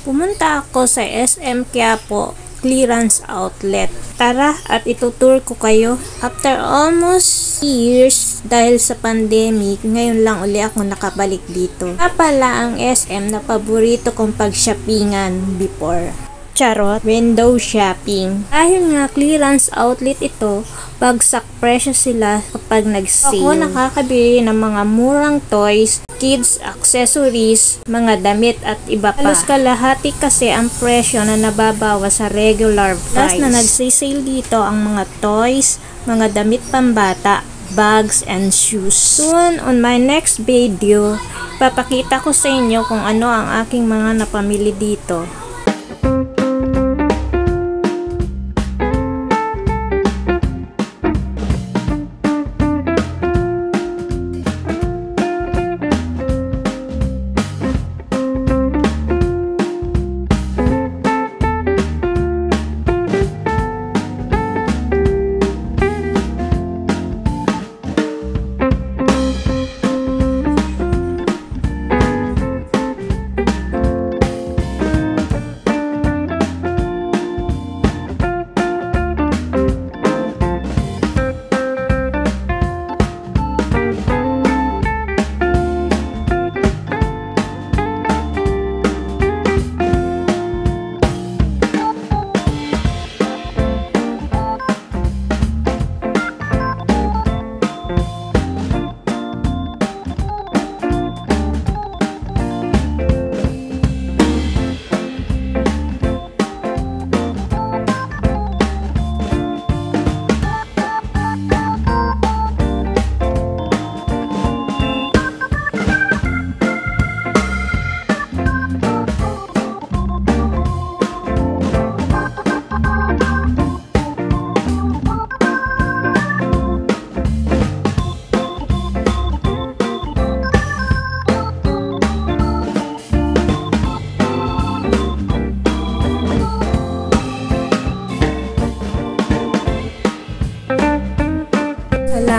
Pumunta ako sa SM Quiapo clearance outlet. Tara at itutour ko kayo. After almost years dahil sa pandemic, ngayon lang uli ako nakabalik dito. Pala ang SM na paborito kong pag-shoppingan before. Charot, window shopping. Dahil nga clearance outlet ito, bagsak presyo sila kapag nag-sale. Ako nakakabili ng mga murang toys, kids accessories, mga damit at iba pa. Halos kalahati kasi ang presyo na nababawa sa regular price. Plus na nagsisale dito ang mga toys, mga damit pambata, bags and shoes. Soon on my next video, papakita ko sa inyo kung ano ang aking mga napamili dito.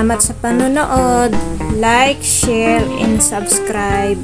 Salamat sa panonood. Like, share, and subscribe.